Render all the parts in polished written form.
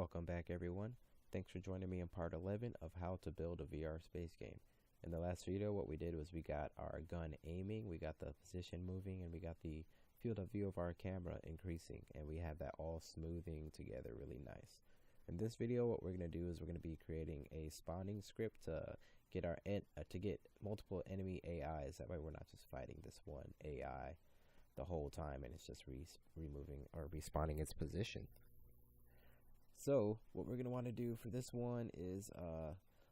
Welcome back, everyone. Thanks for joining me in part 11 of how to build a VR space game. In the last video, what we did was we got our gun aiming, we got the position moving, and we got the field of view of our camera increasing, and we have that all smoothing together really nice. In this video, what we're going to do is we're going to be creating a spawning script to get multiple enemy AIs. That way we're not just fighting this one AI the whole time and it's just removing or respawning its position. So what we're going to want to do for this one is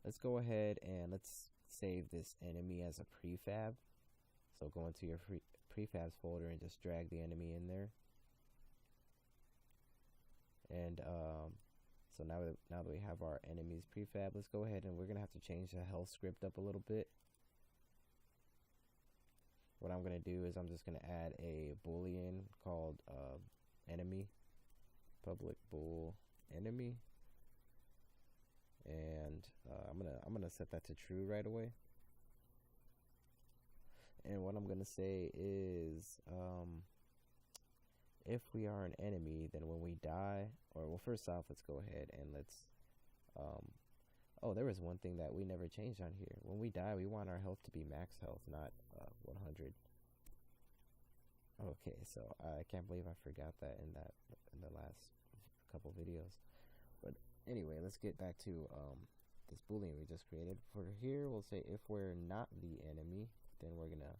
let's go ahead and let's save this enemy as a prefab. So go into your prefabs folder and just drag the enemy in there. And so now that we have our enemies prefab, let's go ahead and we're going to have to change the health script up a little bit. What I'm going to do is I'm just going to add a boolean called enemy, public bool enemy, and I'm gonna set that to true right away. And what I'm gonna say is if we are an enemy, then when we die, or well, first off, let's go ahead and let's oh, there was one thing that we never changed on here. When we die, we want our health to be max health, not 100. Okay, so I can't believe I forgot that in the last couple videos. But anyway, let's get back to this boolean we just created. For here, we'll say if we're not the enemy, then we're gonna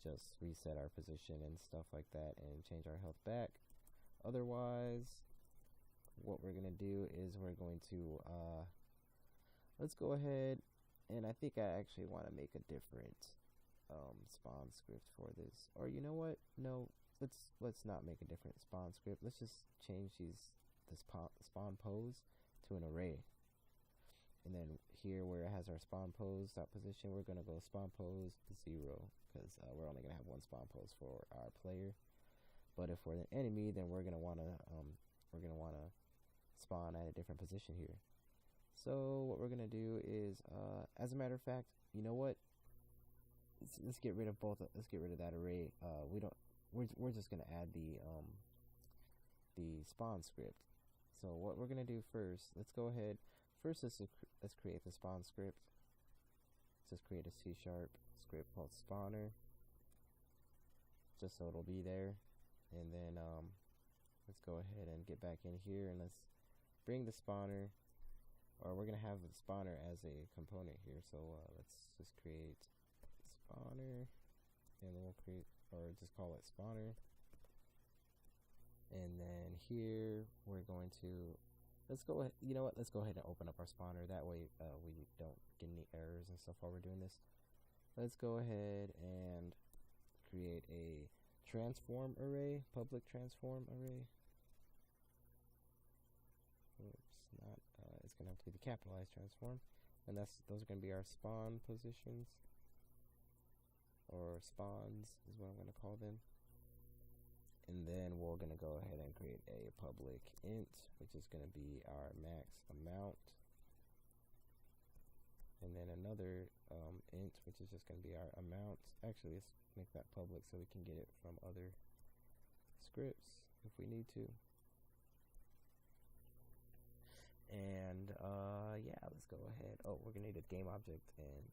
just reset our position and stuff like that and change our health back. Otherwise, what we're gonna do is we're going to let's go ahead, and I think I actually want to make a different spawn script for this. Or you know what? No, let's not make a different spawn script. Let's just change this spawn pose to an array. And then here where it has our spawn pose dot position, we're gonna go spawn pose 0 because we're only gonna have one spawn pose for our player. But if we're an enemy, then we're gonna wanna spawn at a different position here. So what we're gonna do is, as a matter of fact, you know what? Let's get rid of both. Let's get rid of that array. We're just gonna add the spawn script. So what we're gonna do first, let's go ahead. First, let's create the spawn script. Let's just create a C# script called spawner, just so it'll be there. And then let's go ahead and get back in here and let's bring the spawner. Or we're gonna have the spawner as a component here. So let's just create spawner, and then we'll create, or just call it spawner. And then here we're going to, let's go ahead, you know what, let's go ahead and open up our spawner. That way we don't get any errors and stuff while we're doing this. Let's go ahead and create a transform array, public transform array. Oops, not, it's gonna have to be the capitalized transform. And those are gonna be our spawn positions, or spawns is what I'm gonna call them. And then we're going to go ahead and create a public int, which is going to be our max amount. And then another int, which is just going to be our amount. Actually, let's make that public so we can get it from other scripts if we need to. And yeah, let's go ahead. Oh, we're going to need a game object and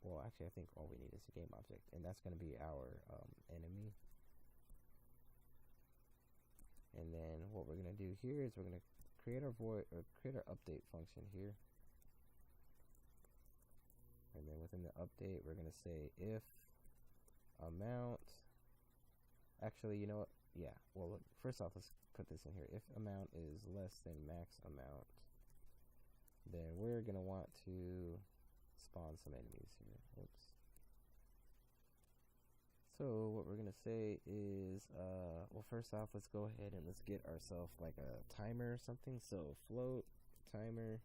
well, actually, I think all we need is a game object, and that's going to be our enemy. And then what we're going to do here is we're going to create our void, or create our update function here. And then within the update, we're going to say if amount. Actually, you know what? Yeah. Well, look, first off, let's put this in here. If amount is less than max amount, then we're going to want to spawn some enemies here. Oops. So what we're gonna say is well, first off, let's go ahead and let's get ourselves like a timer or something. So float timer,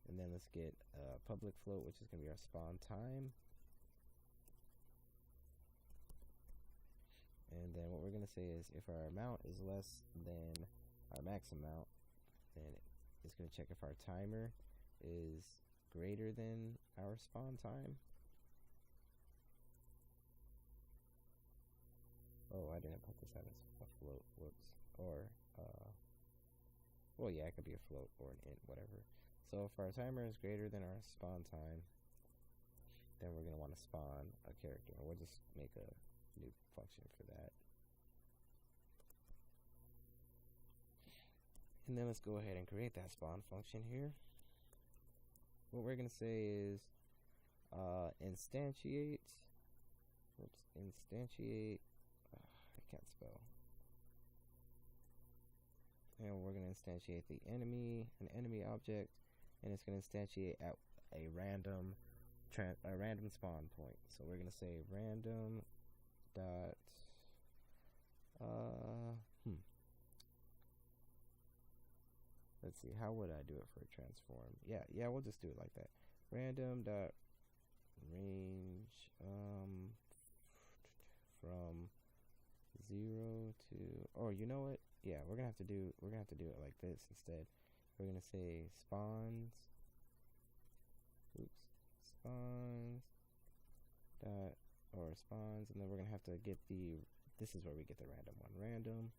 and then let's get public float, which is gonna be our spawn time. And then what we're gonna say is if our amount is less than our max amount, then it's gonna check if our timer is greater than our spawn time. Oh, I didn't put this out as a float. Whoops. Or well, yeah, it could be a float or an int, whatever. So if our timer is greater than our spawn time, then we're gonna want to spawn a character. And we'll just make a new function for that. And then let's go ahead and create that spawn function here. What we're gonna say is instantiate. Oops, instantiate. I can't spell. And we're gonna instantiate the enemy, an enemy object, and it's gonna instantiate at a random spawn point. So we're gonna say random dot let's see, how would I do it for a transform? Yeah, we'll just do it like that. Random dot range from 0 to, or you know what? Yeah, we're gonna have to do it like this instead. We're gonna say spawns dot, or spawns, and then we're gonna have to get the, this is where we get the random one. Random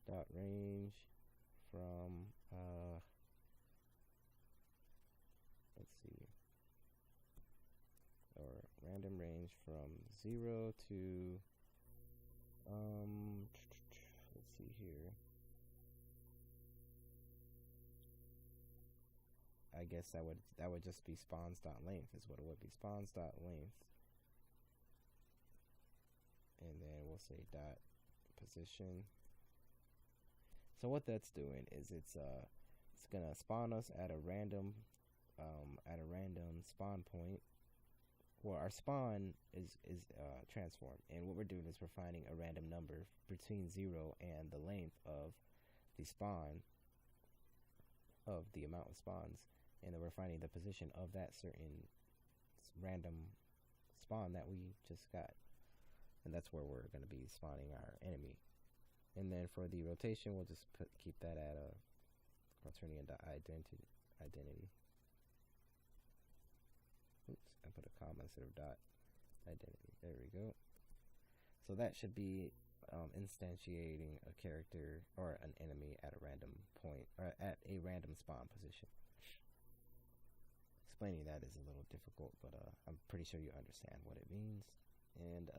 dot range from let's see, or random range from 0 to let's see here. I guess that would just be spawns.length is what it would be. Spawns.length, and then we'll say dot position. So what that's doing is it's gonna spawn us at a random spawn point. Well, our spawn is transform, and what we're doing is we're finding a random number between 0 and the length of the spawn, of the amount of spawns, and then we're finding the position of that certain random spawn that we just got, and that's where we're going to be spawning our enemy. And then for the rotation, we'll just keep that at a quaternion.identity. Oops, I put a comma instead of dot identity. There we go. So that should be instantiating a character or an enemy at a random point, or at a random spawn position. Explaining that is a little difficult, but I'm pretty sure you understand what it means. And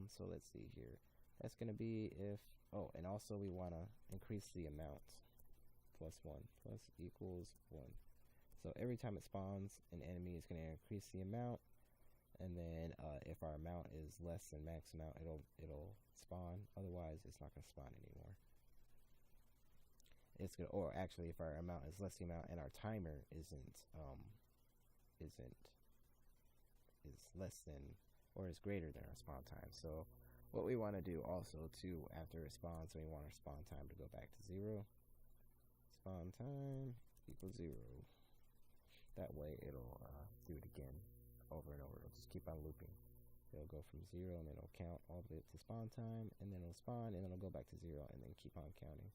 so let's see here. That's going to be if, oh, and also we want to increase the amount. +1 plus equals 1. So every time it spawns an enemy, it's going to increase the amount, and then if our amount is less than max amount, it'll spawn. Otherwise, it's not going to spawn anymore. It's gonna, or actually, if our amount is less than the amount and our timer is less than or is greater than our spawn time. So what we want to do also too, after it spawns, we want our spawn time to go back to 0. Spawn time equals 0. That way it'll do it again over and over. It'll just keep on looping. It'll go from 0 and then it'll count all the way up to spawn time, and then it'll spawn, and then it'll go back to 0 and then keep on counting.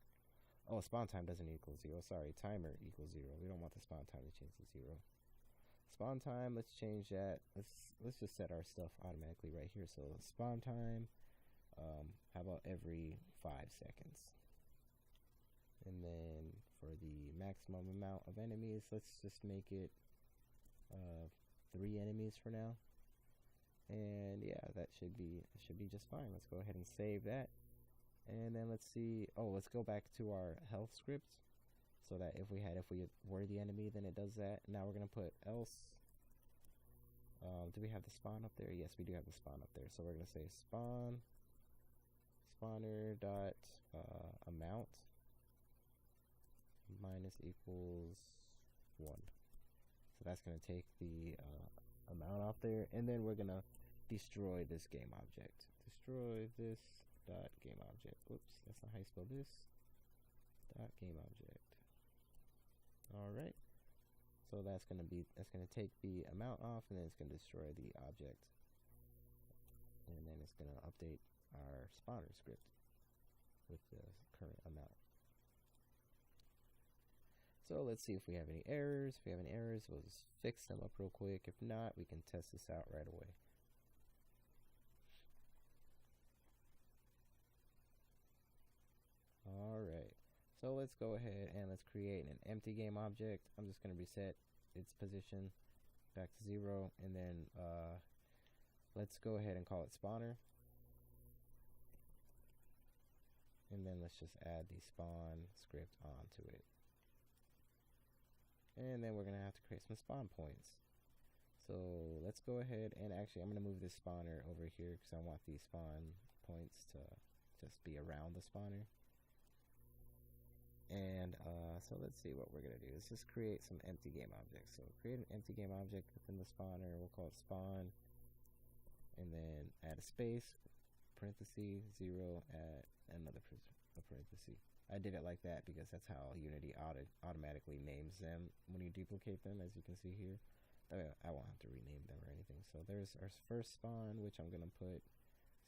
Oh, spawn time doesn't equal 0. Sorry, timer equals 0. We don't want the spawn time to change to 0. Spawn time, let's change that. Let's just set our stuff automatically right here. So spawn time, how about every 5 seconds? And then for the maximum amount of enemies, let's just make it 3 enemies for now. And yeah, that should be just fine. Let's go ahead and save that. And then let's see. Oh, let's go back to our health script, so that if we were the enemy, then it does that. Now we're gonna put else. Do we have the spawn up there? Yes, we do have the spawn up there. So we're gonna say spawner dot amount minus equals 1. So that's gonna take the amount off there, and then we're gonna destroy this game object. Destroy this dot game object. Whoops, that's not how you spell this. Dot game object. All right. So that's gonna take the amount off, and then it's gonna destroy the object, and then it's gonna update our spawner script with the current amount. So let's see if we have any errors. If we have any errors, we'll just fix them up real quick. If not, we can test this out right away. So let's go ahead and let's create an empty game object. I'm just going to reset its position back to 0, and then let's go ahead and call it spawner. And then let's just add the spawn script onto it. And then we're going to have to create some spawn points. So let's go ahead and actually I'm going to move this spawner over here because I want these spawn points to just be around the spawner. And so let's see what we're going to do. Let's just create some empty game objects. So create an empty game object within the spawner. We'll call it spawn. And then add a space, parenthesis, 0, add another parenthesis. I did it like that because that's how Unity automatically names them when you duplicate them, as you can see here. I won't have to rename them or anything. So there's our first spawn, which I'm going to put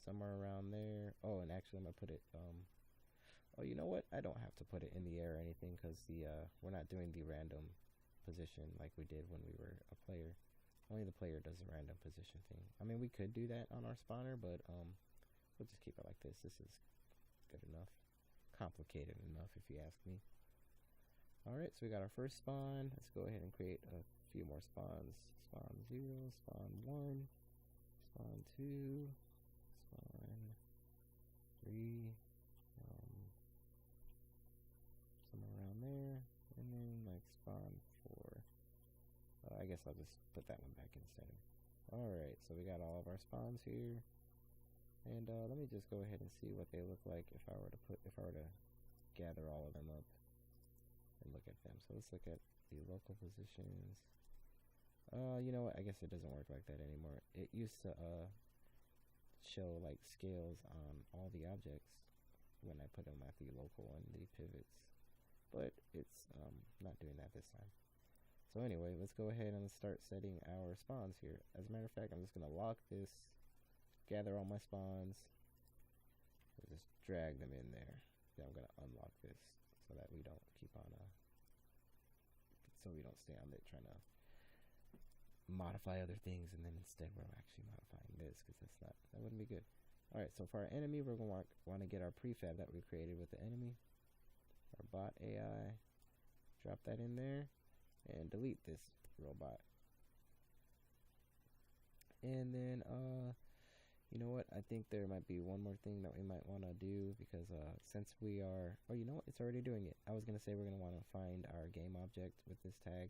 somewhere around there. Oh, and actually I'm going to put it, oh, you know what? I don't have to put it in the air or anything because we're not doing the random position like we did when we were a player. Only the player does the random position thing. I mean, we could do that on our spawner, but we'll just keep it like this. This is good enough. Complicated enough, if you ask me. Alright, so we got our first spawn. Let's go ahead and create a few more spawns. Spawn 0, spawn 1, spawn 2, spawn 3, somewhere around there, and then like spawn 4. I guess I'll just put that one back in the center. Alright, so we got all of our spawns here. And let me just go ahead and see what they look like if I were to gather all of them up and look at them. So let's look at the local positions. You know what? I guess it doesn't work like that anymore. It used to show like scales on all the objects when I put them at the local and the pivots, but it's not doing that this time. So anyway, let's go ahead and start setting our spawns here. As a matter of fact, I'm just gonna lock this. Gather all my spawns and just drag them in there. Then I'm gonna unlock this so that we don't stay on it trying to modify other things, and then instead we're actually modifying this because that wouldn't be good. All right, so for our enemy, we're gonna want to get our prefab that we created with the enemy, our bot AI. Drop that in there and delete this robot. And then you know what? I think there might be one more thing that we might want to do because since we are... Oh, you know what? It's already doing it. I was going to say we're going to want to find our game object with this tag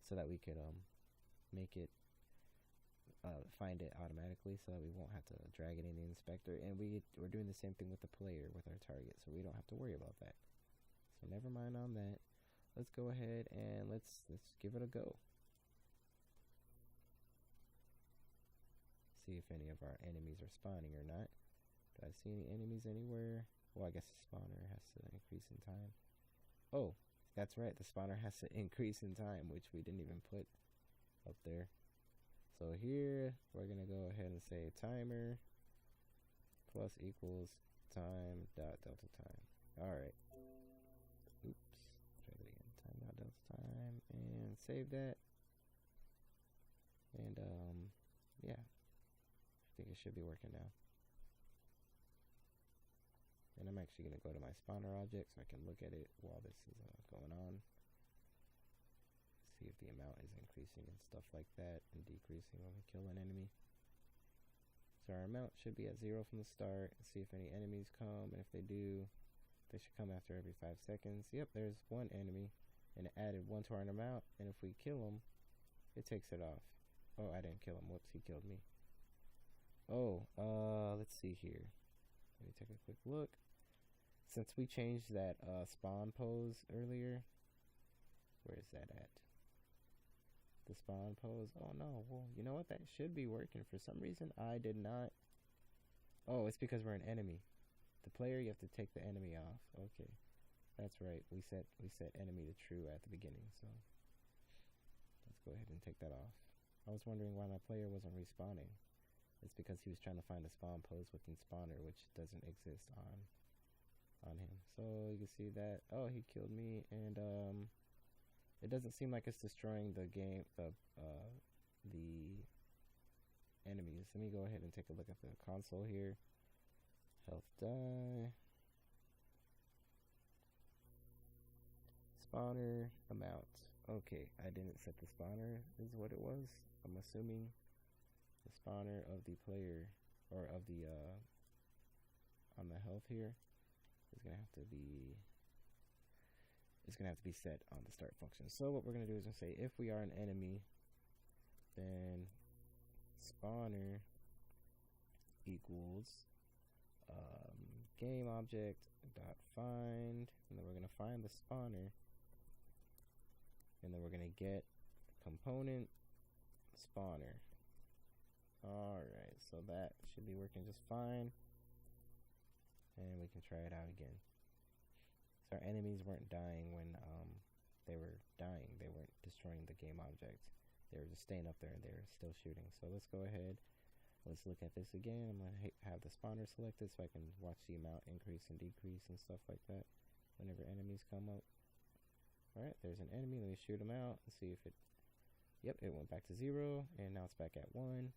so that we could make it... find it automatically so that we won't have to drag it in the inspector. And we're doing the same thing with the player with our target, so we don't have to worry about that. So never mind on that. Let's go ahead and let's give it a go. See if any of our enemies are spawning or not. Do I see any enemies anywhere? Well, I guess the spawner has to increase in time. Oh, that's right. The spawner has to increase in time, which we didn't even put up there. So here, we're going to go ahead and say timer plus equals time dot delta time. All right. Oops. Try that again. Time dot delta time. And save that. And, yeah. I think it should be working now. And I'm actually going to go to my spawner object so I can look at it while this is going on. See if the amount is increasing and stuff like that and decreasing when we kill an enemy. So our amount should be at 0 from the start. See if any enemies come, and if they do, they should come after every 5 seconds. Yep, there's one enemy, and it added 1 to our amount, and if we kill him, it takes it off. Oh, I didn't kill him. Whoops, he killed me. Oh, let's see here. Let me take a quick look. Since we changed that spawn pose earlier, where is that at? The spawn pose. Oh no, well, you know what? That should be working. For some reason, I did not. Oh, it's because we're an enemy. The player, you have to take the enemy off. Okay, that's right. We set enemy to true at the beginning. So let's go ahead and take that off. I was wondering why my player wasn't respawning. It's because he was trying to find a spawn pose within spawner, which doesn't exist on him. So you can see that. Oh, he killed me, and it doesn't seem like it's destroying the game, the enemies. Let me go ahead and take a look at the console here. Health die. spawner amount. Okay, I didn't set the spawner is what it was. I'm assuming the spawner of the player, or of the on the health here, is gonna have to be, it's gonna have to be set on the start function. So what we're gonna do is gonna say if we are an enemy, then spawner equals game object dot find, and then we're gonna find the spawner, and then we're gonna get component spawner. Alright, so that should be working just fine, and we can try it out again. So our enemies weren't dying when they were dying. They weren't destroying the game object. They were just staying up there and they were still shooting. So let's go ahead. Let's look at this again. I'm going to have the spawner selected so I can watch the amount increase and decrease and stuff like that whenever enemies come up. Alright, there's an enemy. Let me shoot him out and see if it... Yep, it went back to 0, and now it's back at 1.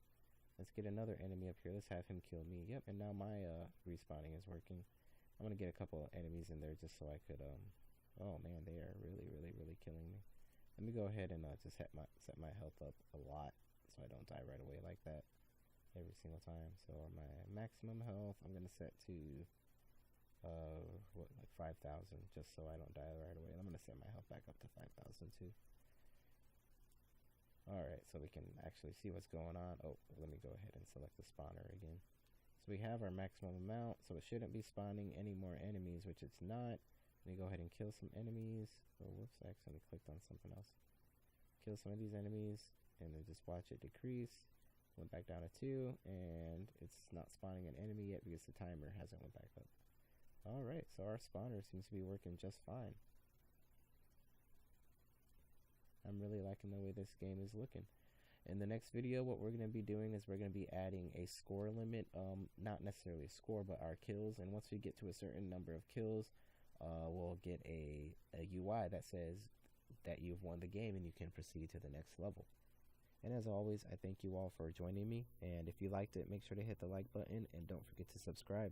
Let's get another enemy up here. Let's have him kill me. Yep, and now my respawning is working. I'm going to get a couple of enemies in there just so I could... Oh man, they are really killing me. Let me go ahead and just set my health up a lot so I don't die right away like that every single time. So my maximum health I'm gonna set to like 5,000, just so I don't die right away. And I'm gonna set my health back up to 5,000 too. Alright, so we can actually see what's going on. Oh, let me go ahead and select the spawner again. So we have our maximum amount, so it shouldn't be spawning any more enemies, which it's not. Let me go ahead and kill some enemies. Oh, whoops, I accidentally clicked on something else. Kill some of these enemies, and then just watch it decrease. Went back down to 2, and it's not spawning an enemy yet because the timer hasn't went back up. Alright, so our spawner seems to be working just fine. I'm really liking the way this game is looking. In the next video, what we're going to be doing is we're going to be adding a score limit. Not necessarily a score, but our kills. And once we get to a certain number of kills, we'll get a UI that says that you've won the game and you can proceed to the next level. And as always, I thank you all for joining me, and if you liked it, make sure to hit the like button and don't forget to subscribe.